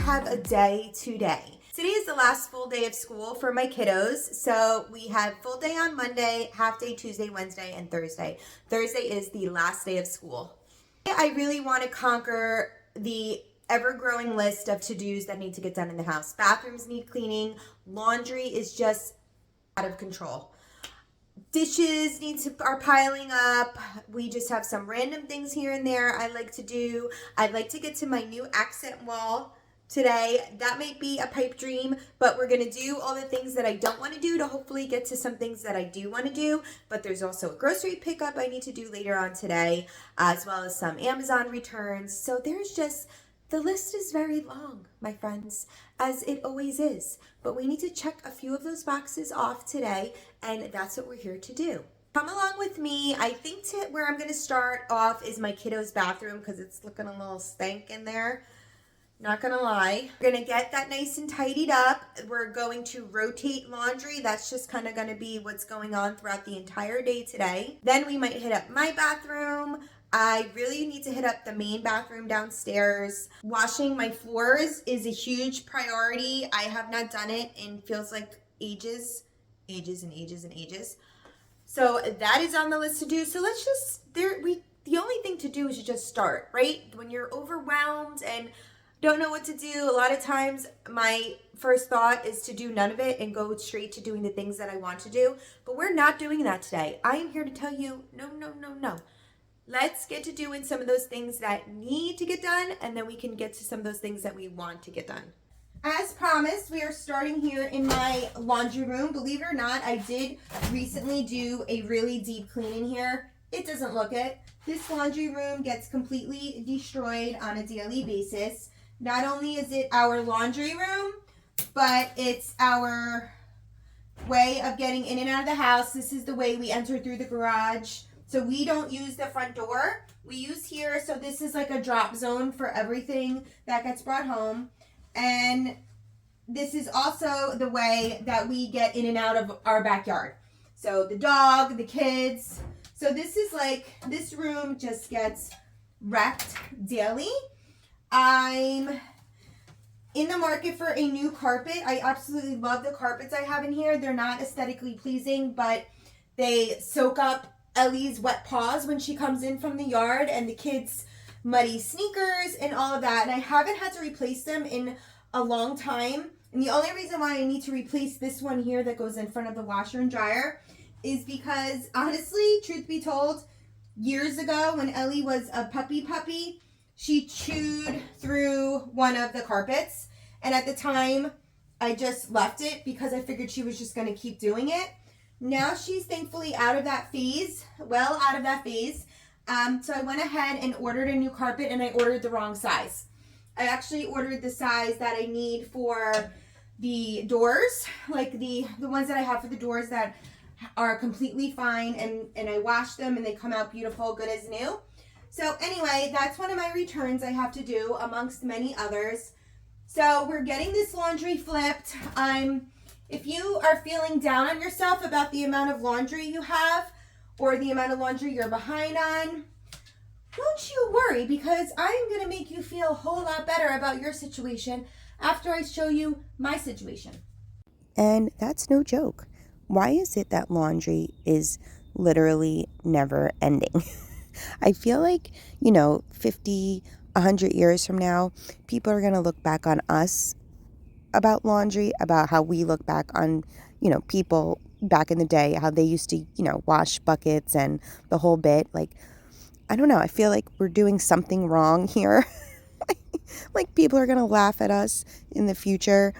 have a day today. Today is the last full day of school for my kiddos. So we had full day on Monday, half day Tuesday, Wednesday, and Thursday. Thursday is the last day of school. I really want to conquer the ever-growing list of to-dos that need to get done in the house. Bathrooms need cleaning. Laundry is just out of control. Dishes are piling up. We just have some random things here and there I like to do. I'd like to get to my new accent wall today. That might be a pipe dream, but we're going to do all the things that I don't want to do to hopefully get to some things that I do want to do. But there's also a grocery pickup I need to do later on today, as well as some Amazon returns. So the list is very long, my friends, as it always is. But we need to check a few of those boxes off today, and that's what we're here to do. Come along with me. I think where I'm going to start off is my kiddo's bathroom because it's looking a little stank in there. Not gonna lie. We're gonna get that nice and tidied up. We're going to rotate laundry. That's just kind of gonna be what's going on throughout the entire day today. Then we might hit up my bathroom. I really need to hit up the main bathroom downstairs. Washing my floors is a huge priority. I have not done it in feels like ages. So that is on the list to do. So let's just, the only thing to do is to just start, right? When you're overwhelmed and don't know what to do, a lot of times my first thought is to do none of it and go straight to doing the things that I want to do. But we're not doing that today. I am here to tell you, no. Let's get to doing some of those things that need to get done, and then we can get to some of those things that we want to get done. As promised, we are starting here in my laundry room. Believe it or not, I did recently do a really deep clean in here. It doesn't look it. This laundry room gets completely destroyed on a daily basis. Not only is it our laundry room, but it's our way of getting in and out of the house. This is the way we enter through the garage. So we don't use the front door. We use here. So this is like a drop zone for everything that gets brought home. And this is also the way that we get in and out of our backyard. So the dog, the kids. So this room just gets wrecked daily. I'm in the market for a new carpet. I absolutely love the carpets I have in here. They're not aesthetically pleasing, but they soak up Ellie's wet paws when she comes in from the yard and the kids' muddy sneakers and all of that. And I haven't had to replace them in a long time. And the only reason why I need to replace this one here that goes in front of the washer and dryer is because, honestly, truth be told, years ago when Ellie was a puppy, she chewed through one of the carpets. And at the time, I just left it because I figured she was just going to keep doing it. Now she's thankfully out of that phase, well out of that phase. So I went ahead and ordered a new carpet, and I ordered the wrong size. I actually ordered the size that I need for the doors, like the ones that I have for the doors that are completely fine, and I wash them and they come out beautiful, good as new. So anyway, that's one of my returns I have to do amongst many others. So we're getting this laundry flipped. If you are feeling down on yourself about the amount of laundry you have or the amount of laundry you're behind on, don't you worry, because I'm going to make you feel a whole lot better about your situation after I show you my situation. And that's no joke. Why is it that laundry is literally never ending? I feel like, 50, 100 years from now, people are going to look back on us about laundry, about how we look back on, people back in the day, how they used to, wash buckets and the whole bit. Like, I don't know. I feel like we're doing something wrong here. Like people are going to laugh at us in the future.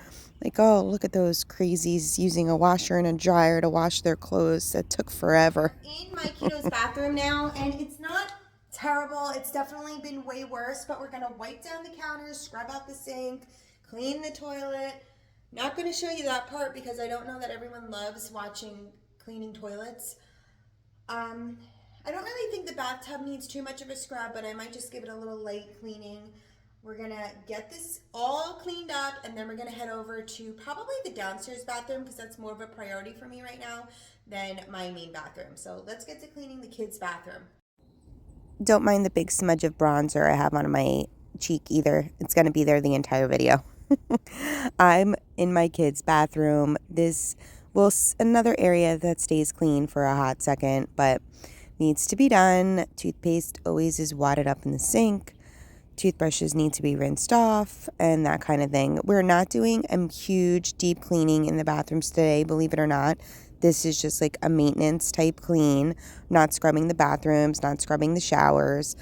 Like, oh, look at those crazies using a washer and a dryer to wash their clothes. That took forever. In my kiddo's bathroom now, and it's not terrible. It's definitely been way worse, but we're going to wipe down the counters, scrub out the sink, clean the toilet. Not going to show you that part because I don't know that everyone loves watching cleaning toilets. I don't really think the bathtub needs too much of a scrub, but I might just give it a little light cleaning. We're going to get this all cleaned up, and then we're going to head over to probably the downstairs bathroom because that's more of a priority for me right now than my main bathroom. So let's get to cleaning the kids' bathroom. Don't mind the big smudge of bronzer I have on my cheek either. It's going to be there the entire video. I'm in my kids' bathroom. This will another area that stays clean for a hot second, but needs to be done. Toothpaste always is wadded up in the sink. Toothbrushes need to be rinsed off and that kind of thing. We're not doing a huge deep cleaning in the bathrooms today, believe it or not. This is just like a maintenance type clean, not scrubbing the bathrooms, not scrubbing the showers.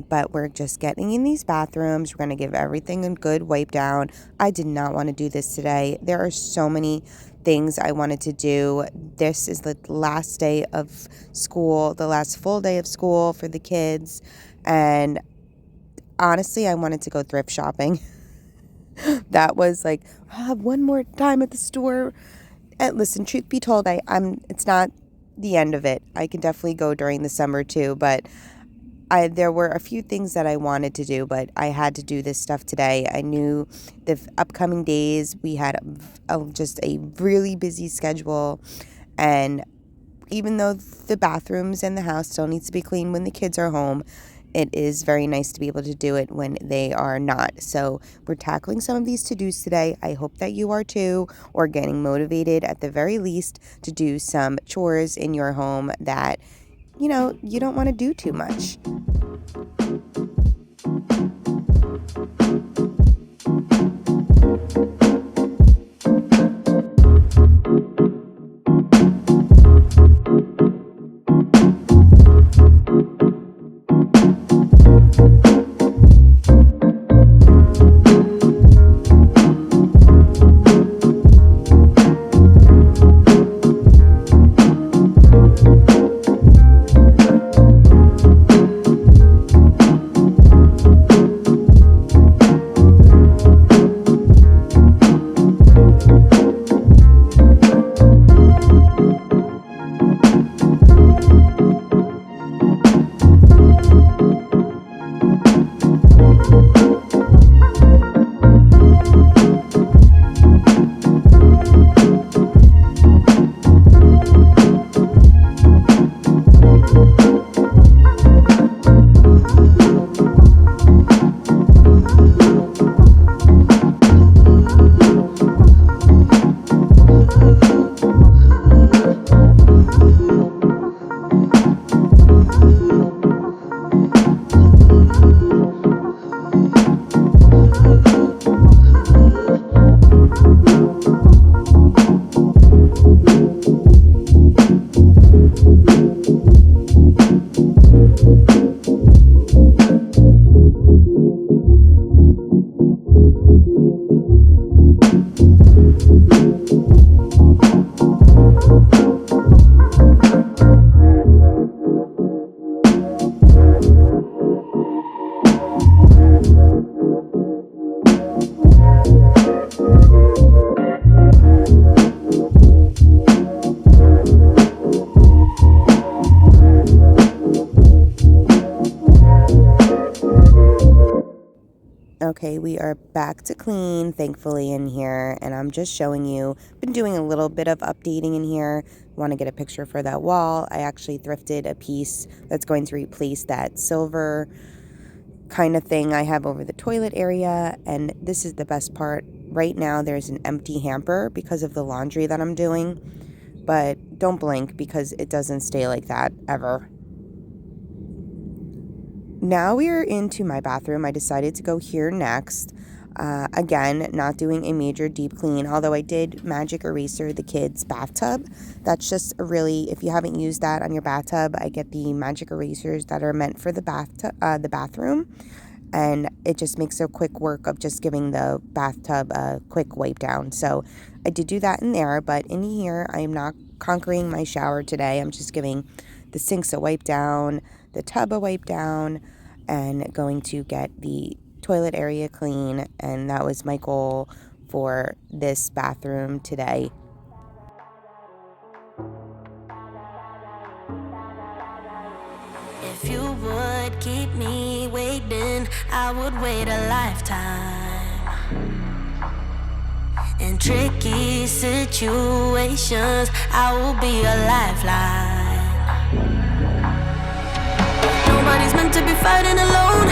But we're just getting in these bathrooms. We're going to give everything a good wipe down. I did not want to do this today. There are so many things I wanted to do. This is the last day of school, the last full day of school for the kids. And honestly, I wanted to go thrift shopping. That was like, I'll have one more time at the store. And listen, truth be told, it's not the end of it. I can definitely go during the summer too, but there were a few things that I wanted to do, but I had to do this stuff today. I knew the upcoming days we had just a really busy schedule, and even though the bathrooms and the house still needs to be clean when the kids are home, it is very nice to be able to do it when they are not. So we're tackling some of these to-dos today. I hope that you are too, or getting motivated at the very least to do some chores in your home that you don't want to do too much. Okay, we are back to clean, thankfully, in here, and I'm just showing you. Been doing a little bit of updating in here. Want to get a picture for that wall. I actually thrifted a piece that's going to replace that silver kind of thing I have over the toilet area, and this is the best part. Right now, there's an empty hamper because of the laundry that I'm doing, but don't blink because it doesn't stay like that ever. Now we are into my bathroom. I decided to go here next. Again, not doing a major deep clean, although I did magic eraser the kids' bathtub. That's just if you haven't used that on your bathtub, I get the magic erasers that are meant for the bathroom, and it just makes a quick work of just giving the bathtub a quick wipe down. So I did do that in there, but in here, I am not conquering my shower today. I'm just giving the sinks a wipe down, the tub a wipe down, and going to get the toilet area clean, and that was my goal for this bathroom today. If you would keep me waiting, I would wait a lifetime. In tricky situations, I will be a lifeline. Nobody's meant to be fighting alone.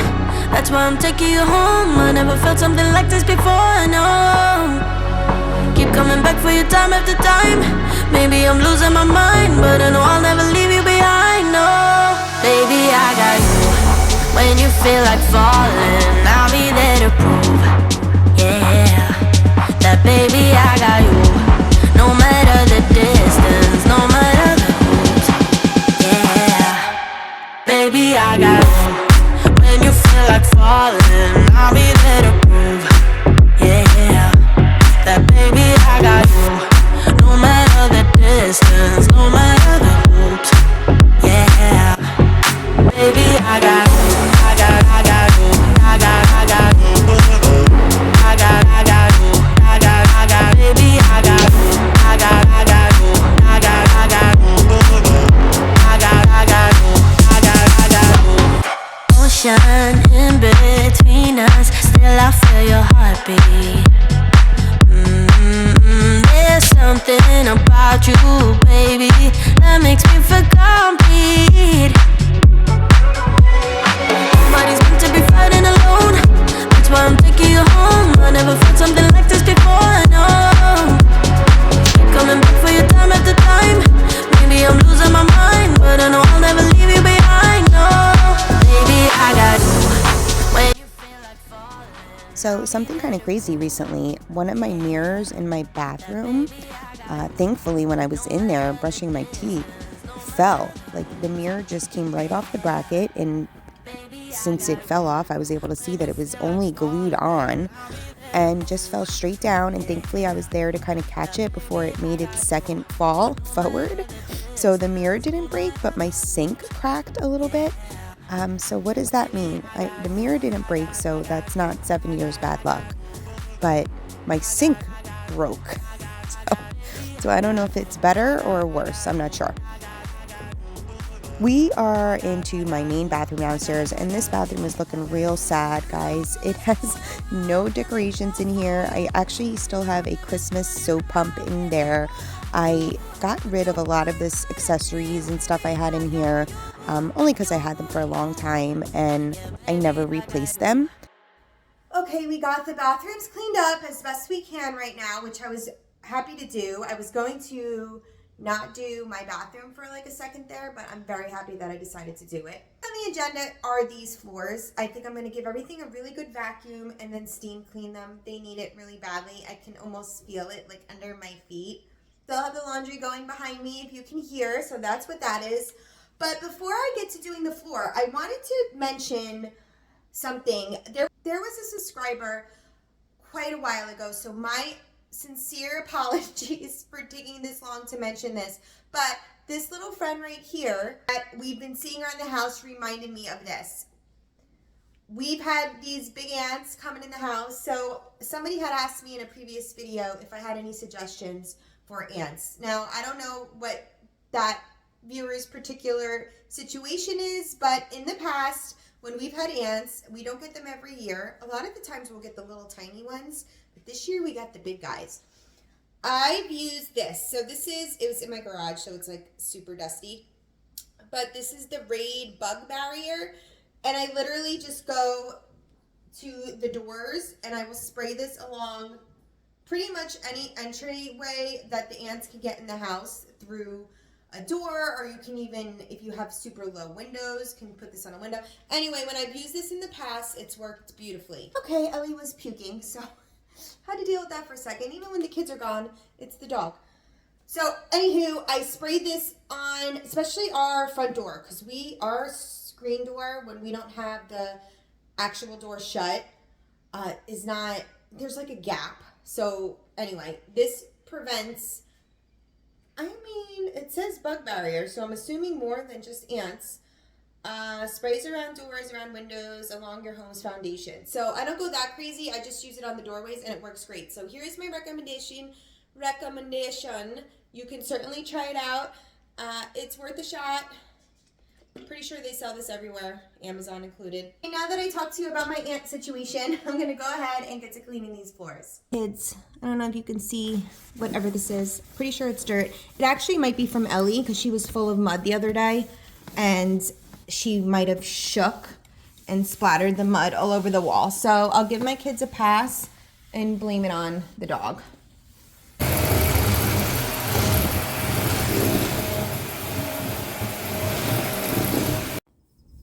That's why I'm taking you home. I never felt something like this before, no. Keep coming back for you time after time. Maybe I'm losing my mind, but I know I'll never leave you behind, no. Baby, I got you. When you feel like falling, I'll be there to prove, yeah, that baby, I got you. No matter the distance, no matter the moves, yeah, baby, I got you. When you feel like falling, I'll be there to prove, yeah, that baby, I got you. No matter the distance, no matter the hoops, yeah, baby, I got you. I got you. I got you. I got you. Baby, I got you. I got you. I got you. Ocean in between us, still I feel your heartbeat. There's something about you, baby, that makes me feel complete. Nobody's meant to be fighting alone. That's why I'm taking you home. I never felt something like this before, no. Keep coming back for you time after time. Maybe I'm losing my mind, but I know I'll never leave you behind, no. Baby, I got you. When you feel like falling. So something kind of crazy recently, one of my mirrors in my bathroom, thankfully when I was in there brushing my teeth, fell. Like the mirror just came right off the bracket, and since it fell off, I was able to see that it was only glued on and just fell straight down, and thankfully I was there to kind of catch it before it made its second fall forward. So the mirror didn't break, but my sink cracked a little bit. So what does that mean? The mirror didn't break, so that's not 7 years bad luck. But my sink broke. So I don't know if it's better or worse. I'm not sure. We are into my main bathroom downstairs, and this bathroom is looking real sad, guys. It has no decorations in here. I actually still have a Christmas soap pump in there. I got rid of a lot of this accessories and stuff I had in here, only because I had them for a long time and I never replaced them. Okay, we got the bathrooms cleaned up as best we can right now, which I was happy to do. I was going to not do my bathroom for like a second there, but I'm very happy that I decided to do it. On the agenda are these floors. I think I'm going to give everything a really good vacuum and then steam clean them. They need it really badly. I can almost feel it like under my feet. They'll have the laundry going behind me if you can hear, so that's what that is. But before I get to doing the floor, I wanted to mention something. There was a subscriber quite a while ago, so my sincere apologies for taking this long to mention this, but this little friend right here that we've been seeing around the house reminded me of this. We've had these big ants coming in the house, so somebody had asked me in a previous video if I had any suggestions for ants. Now, I don't know what that viewer's particular situation is, but in the past, when we've had ants, we don't get them every year. A lot of the times we'll get the little tiny ones, but this year we got the big guys. I've used this. So it was in my garage, so it's like super dusty. But this is the Raid Bug Barrier, and I literally just go to the doors and I will spray this along pretty much any entryway that the ants can get in the house through a door, or you can even, if you have super low windows, can put this on a window. Anyway, when I've used this in the past, it's worked beautifully. Okay, Ellie was puking, so had to deal with that for a second. Even when the kids are gone, it's the dog. So, anywho, I sprayed this on, especially our front door, because our screen door, when we don't have the actual door shut, is not, there's like a gap. So, anyway, this prevents, it says bug barrier, so I'm assuming more than just ants. Sprays around doors, around windows, along your home's foundation. So I don't go that crazy. I just use it on the doorways, and it works great. So here's my recommendation. You can certainly try it out. It's worth a shot. I'm pretty sure they sell this everywhere, Amazon included. And now that I talked to you about my ant situation, I'm going to go ahead and get to cleaning these floors. Kids, I don't know if you can see whatever this is. Pretty sure it's dirt. It actually might be from Ellie because she was full of mud the other day, and she might have shook and splattered the mud all over the wall. So I'll give my kids a pass and blame it on the dog.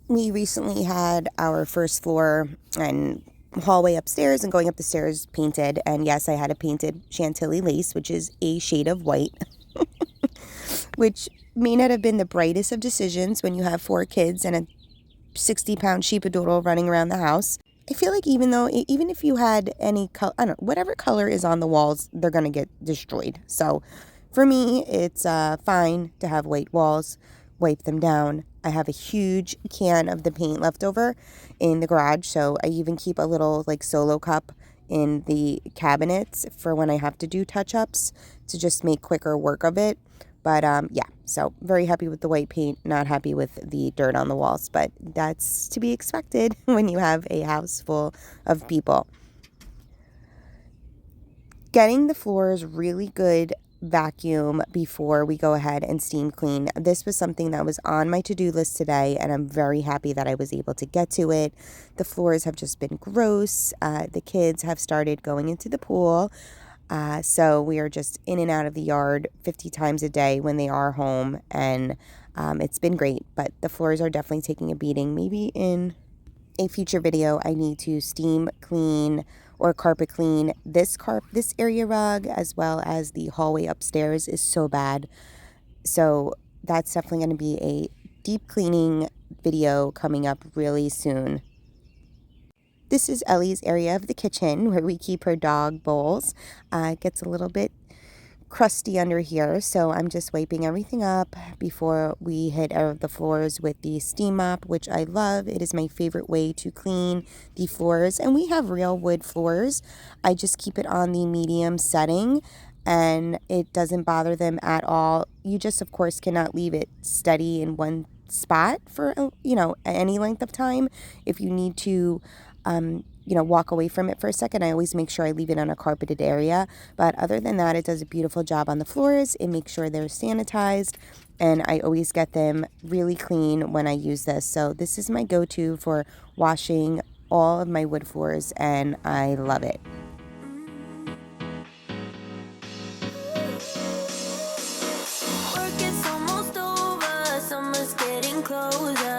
We recently had our first floor and hallway upstairs and going up the stairs painted. And yes, I had a painted Chantilly lace, which is a shade of white, which may not have been the brightest of decisions when you have 4 kids and a 60-pound sheepadoodle running around the house. I feel like even if you had any color, I don't know, whatever color is on the walls, they're going to get destroyed. So for me, it's fine to have white walls, wipe them down. I have a huge can of the paint left over in the garage. So I even keep a little like solo cup in the cabinets for when I have to do touch-ups to just make quicker work of it. But yeah, so very happy with the white paint, not happy with the dirt on the walls, but that's to be expected when you have a house full of people. Getting the floors really good vacuum before we go ahead and steam clean. This was something that was on my to-do list today, and I'm very happy that I was able to get to it. The floors have just been gross. The kids have started going into the pool. So we are just in and out of the yard 50 times a day when they are home, and it's been great, but the floors are definitely taking a beating. Maybe in a future video, I need to steam clean or carpet clean this area rug, as well as the hallway upstairs is so bad. So that's definitely going to be a deep cleaning video coming up really soon. This is Ellie's area of the kitchen where we keep her dog bowls. It gets a little bit crusty under here, so I'm just wiping everything up before we hit the floors with the steam mop, which I love. It is my favorite way to clean the floors, and we have real wood floors. I just keep it on the medium setting, and it doesn't bother them at all. You just, of course, cannot leave it steady in one spot for, any length of time. If you need to walk away from it for a second, I always make sure I leave it on a carpeted area. But other than that, it does a beautiful job on the floors. It makes sure they're sanitized, and I always get them really clean when I use this. So this is my go-to for washing all of my wood floors, and I love it. Work is almost over, summer's getting closer.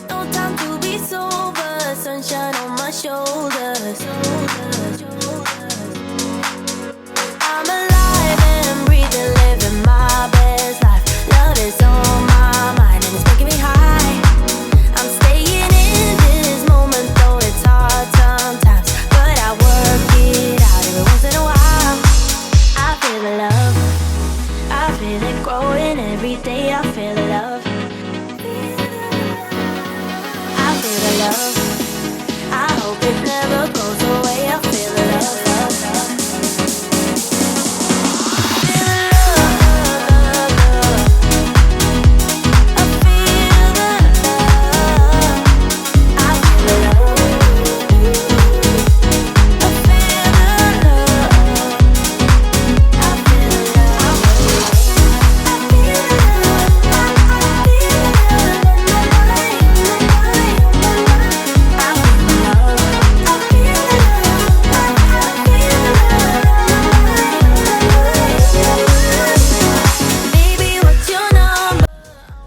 No time to be sober, sunshine on my shoulders. I'm alive and breathing, living my best life. Love is on my mind and it's making me high. I'm staying in this moment, though it's hard sometimes, but I work it out every once in a while. I feel the love, I feel it growing every day. I feel the love, I feel the love. I hope it never goes away. I feel the love.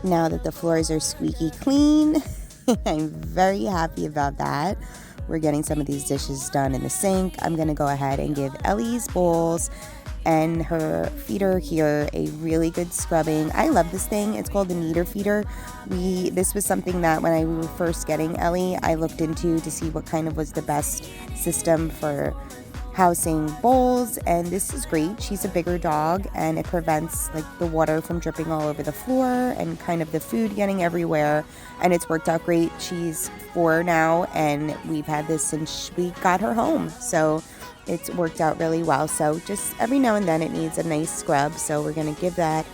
Now that the floors are squeaky clean, I'm very happy about that. We're getting some of these dishes done in the sink. I'm going to go ahead and give Ellie's bowls and her feeder here a really good scrubbing. I love this thing. It's called the kneader feeder. This was something that when I was first getting Ellie, I looked into to see what kind of was the best system for housing bowls, and this is great. She's a bigger dog, and it prevents like the water from dripping all over the floor and kind of the food getting everywhere, and it's worked out great. She's 4 now, and we've had this since we got her home, so it's worked out really well. So just every now and then it needs a nice scrub, so we're going to give that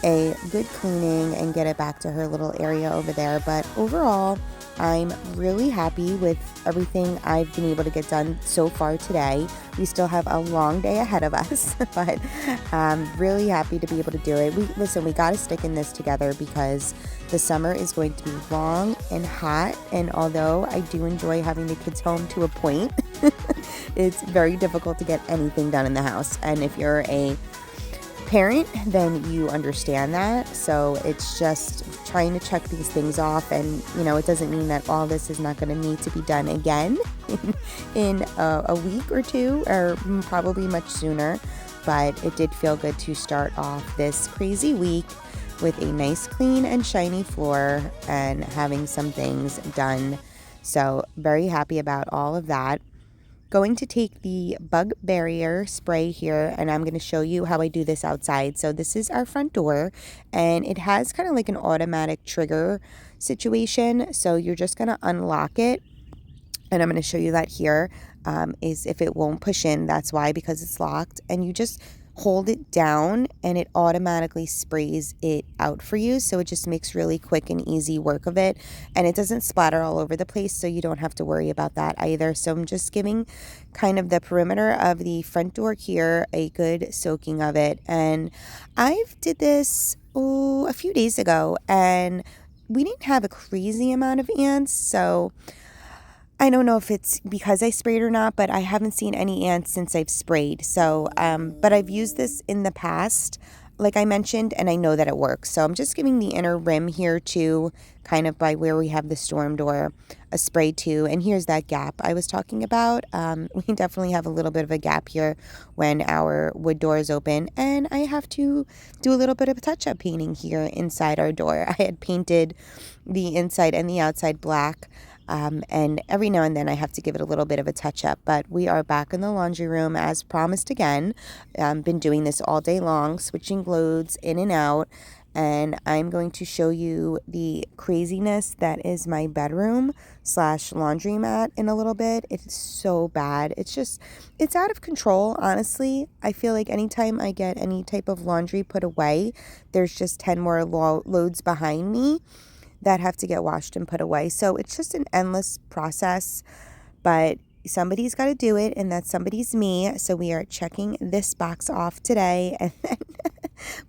a good cleaning and get it back to her little area over there. But overall, I'm really happy with everything I've been able to get done so far today. We still have a long day ahead of us, but I'm really happy to be able to do it. We got to stick in this together because the summer is going to be long and hot. And although I do enjoy having the kids home to a point, it's very difficult to get anything done in the house. And if you're a parent, then you understand that. So it's just trying to check these things off, and it doesn't mean that all this is not going to need to be done again in a week or two, or probably much sooner. But it did feel good to start off this crazy week with a nice clean and shiny floor and having some things done. So very happy about all of that. Going to take the bug barrier spray here, and I'm going to show you how I do this outside. So this is our front door, and it has kind of like an automatic trigger situation. So you're just going to unlock it, and I'm going to show you that here. Is if it won't push in, that's why, because it's locked, and you just hold it down and it automatically sprays it out for you. So it just makes really quick and easy work of it, and it doesn't splatter all over the place, so you don't have to worry about that either. So I'm just giving kind of the perimeter of the front door here a good soaking of it. And I've did this a few days ago, and we didn't have a crazy amount of ants, so I don't know if it's because I sprayed or not, but I haven't seen any ants since I've sprayed. So, but I've used this in the past, like I mentioned, and I know that it works. So I'm just giving the inner rim here too, kind of by where we have the storm door, a spray too. And here's that gap I was talking about. We definitely have a little bit of a gap here when our wood door is open, and I have to do a little bit of a touch-up painting here inside our door. I had painted the inside and the outside black. And every now and then I have to give it a little bit of a touch up, but we are back in the laundry room as promised again. Been doing this all day long, switching loads in and out, and I'm going to show you the craziness that is my bedroom / laundromat in a little bit. It's so bad. It's out of control, honestly. I feel like anytime I get any type of laundry put away, there's just 10 more loads behind me that have to get washed and put away. So it's just an endless process, but somebody's got to do it, and that somebody's me. So we are checking this box off today, and then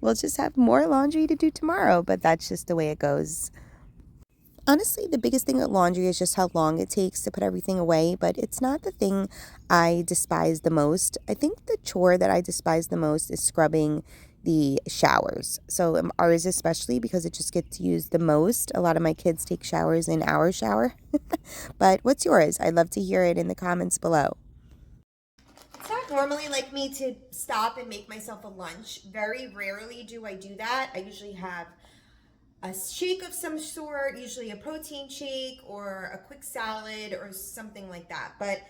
we'll just have more laundry to do tomorrow, but that's just the way it goes. Honestly, the biggest thing with laundry is just how long it takes to put everything away, but it's not the thing I despise the most. I think the chore that I despise the most is scrubbing the showers. So ours especially, because it just gets used the most. A lot of my kids take showers in our shower. But what's yours? I'd love to hear it in the comments below. It's not normally like me to stop and make myself a lunch. Very rarely do I do that. I usually have a shake of some sort, usually a protein shake or a quick salad or something like that. But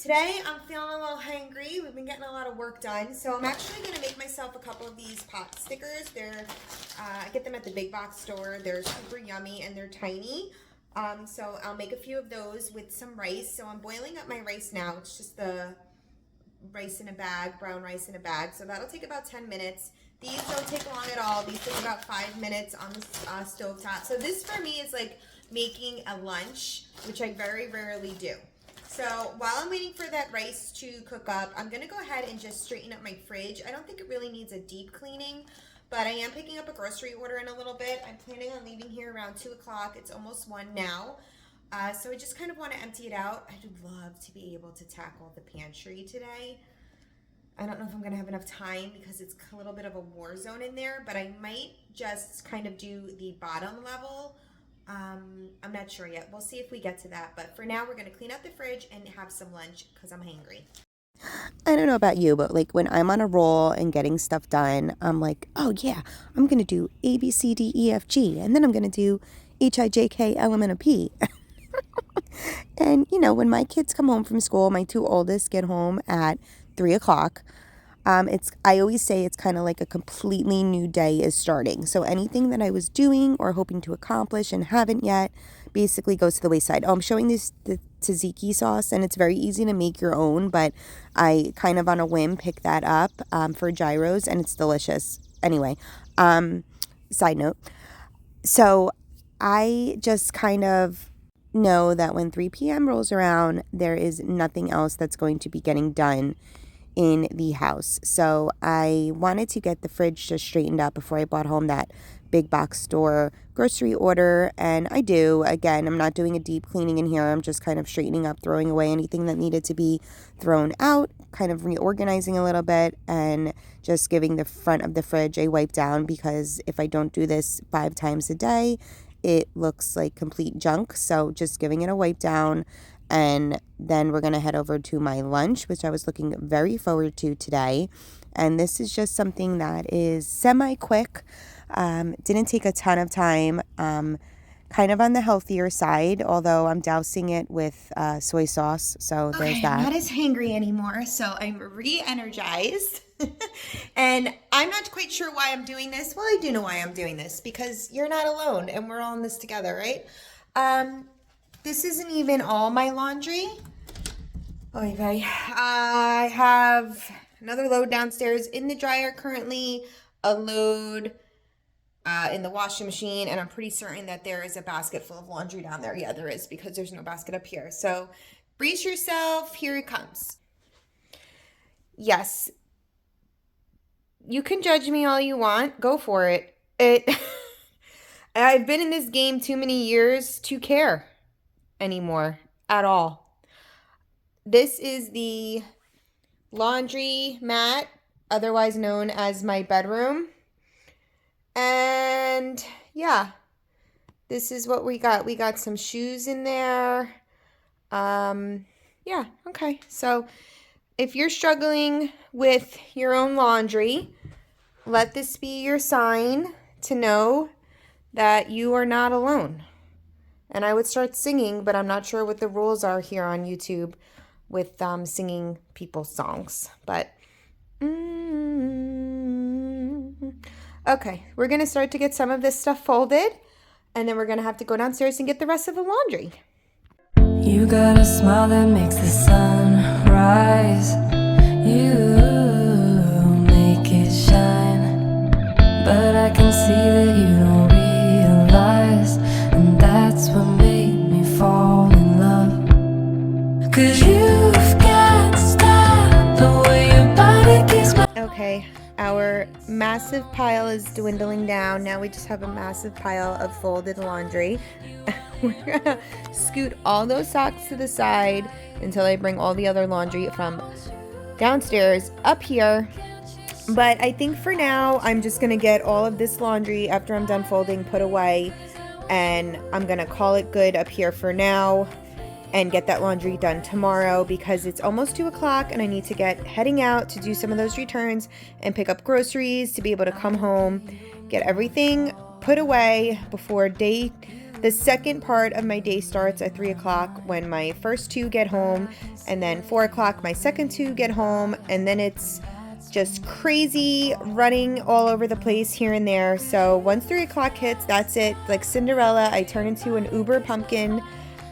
today I'm feeling a little hangry. We've been getting a lot of work done, so I'm actually going to make myself a couple of these pot stickers. I get them at the big box store. They're super yummy and they're tiny. So I'll make a few of those with some rice. So I'm boiling up my rice now. It's just the rice in a bag, brown rice in a bag. So that'll take about 10 minutes. These don't take long at all. These take about 5 minutes on the stove top. So this for me is like making a lunch, which I very rarely do. So while I'm waiting for that rice to cook up, I'm going to go ahead and just straighten up my fridge. I don't think it really needs a deep cleaning, but I am picking up a grocery order in a little bit. I'm planning on leaving here around 2 o'clock. It's almost 1 now. So I just kind of want to empty it out. I would love to be able to tackle the pantry today. I don't know if I'm going to have enough time because it's a little bit of a war zone in there, but I might just kind of do the bottom level. I'm not sure yet. We'll see if we get to that. But for now, we're going to clean out the fridge and have some lunch because I'm hungry. I don't know about you, but like when I'm on a roll and getting stuff done, I'm like, oh yeah, I'm going to do A, B, C, D, E, F, G. And then I'm going to do H, I, J, K, L, M, N, O, P. And, when my kids come home from school, my 2 oldest get home at 3 o'clock. I always say it's kind of like a completely new day is starting. So anything that I was doing or hoping to accomplish and haven't yet basically goes to the wayside. Oh, I'm showing the tzatziki sauce, and it's very easy to make your own, but I kind of on a whim picked that up for gyros, and it's delicious. Anyway, side note. So I just kind of know that when 3 p.m. rolls around, there is nothing else that's going to be getting done in the house. So I wanted to get the fridge just straightened up before I brought home that big box store grocery order, and I do. Again, I'm not doing a deep cleaning in here. I'm just kind of straightening up, throwing away anything that needed to be thrown out, kind of reorganizing a little bit, and just giving the front of the fridge a wipe down, because if I don't do this 5 times a day, it looks like complete junk. So just giving it a wipe down, and then we're going to head over to my lunch, which I was looking very forward to today. And this is just something that is semi-quick. Didn't take a ton of time. Kind of on the healthier side, although I'm dousing it with soy sauce. So there's that. I'm not as hangry anymore, so I'm re-energized. And I'm not quite sure why I'm doing this. Well, I do know why I'm doing this, because you're not alone and we're all in this together, right? This isn't even all my laundry. Okay. I have another load downstairs in the dryer currently, a load in the washing machine, and I'm pretty certain that there is a basket full of laundry down there. Yeah, there is, because there's no basket up here. So brace yourself, here it comes. Yes, you can judge me all you want. Go for it. I've been in this game too many years to care anymore at all. This is the laundry mat, otherwise known as my bedroom. And yeah, this is what we got. We got some shoes in there. Yeah, okay. So if you're struggling with your own laundry, let this be your sign to know that you are not alone. And I would start singing, but I'm not sure what the rules are here on YouTube with singing people's songs. But okay, we're going to start to get some of this stuff folded, and then we're going to have to go downstairs and get the rest of the laundry. You got a smile that makes the sun rise. You make it shine. But I can see that you don't realize, and that's what made me fall in love. 'Cause you've got style, the way your body keeps my... Okay, our massive pile is dwindling down. Now we just have a massive pile of folded laundry. We're gonna scoot all those socks to the side until I bring all the other laundry from downstairs up here. But I think for now, I'm just gonna get all of this laundry after I'm done folding put away, and I'm gonna call it good up here for now and get that laundry done tomorrow, because it's almost 2 o'clock and I need to get heading out to do some of those returns and pick up groceries to be able to come home, get everything put away before the second part of my day starts at 3 o'clock, when my first 2 get home, and then 4 o'clock my second 2 get home, and then it's just crazy running all over the place here and there. So once 3 o'clock hits, that's it. Like Cinderella, I turn into an Uber pumpkin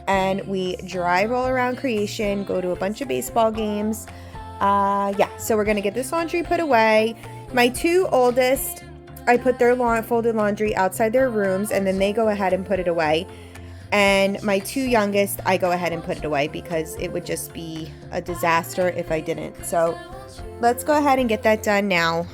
and we drive all around creation, go to a bunch of baseball games. Yeah, so we're gonna get this laundry put away. My 2 oldest, I put their folded laundry outside their rooms, and then they go ahead and put it away. And my 2 youngest, I go ahead and put it away, because it would just be a disaster if I didn't. So let's go ahead and get that done now.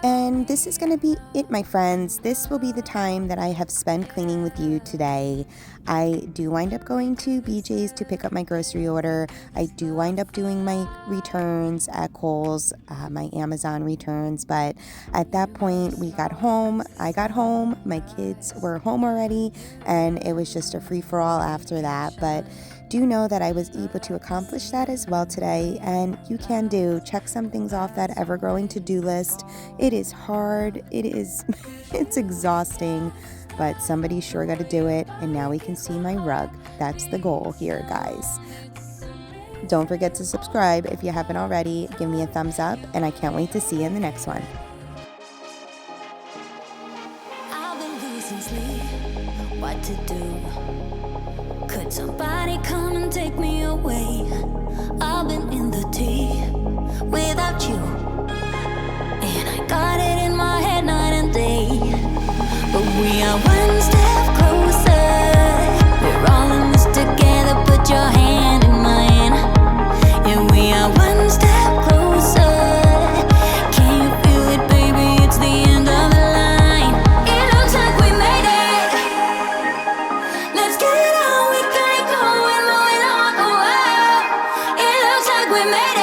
And this is going to be it, my friends. This will be the time that I have spent cleaning with you today. I do wind up going to BJ's to pick up my grocery order. I do wind up doing my returns at Kohl's, my Amazon returns. But at that point, we got home. I got home. My kids were home already. And it was just a free-for-all after that. But do know that I was able to accomplish that as well today, and you can do. Check some things off that ever-growing to-do list. It is hard. It's exhausting, but somebody sure got to do it, and now we can see my rug. That's the goal here, guys. Don't forget to subscribe if you haven't already. Give me a thumbs up, and I can't wait to see you in the next one. I've been losing sleep, what to do? Could somebody come and take me away. I've been in the deep without you, and I got it in my head night and day. But we are one step closer. We're all in this together. Put your hand in mine. Yeah, we are one step closer. Can you feel it, baby? It's the end of the line. It looks like we made it. Let's get it on. We can go and roll it on. Oh, wow. It looks like we made it.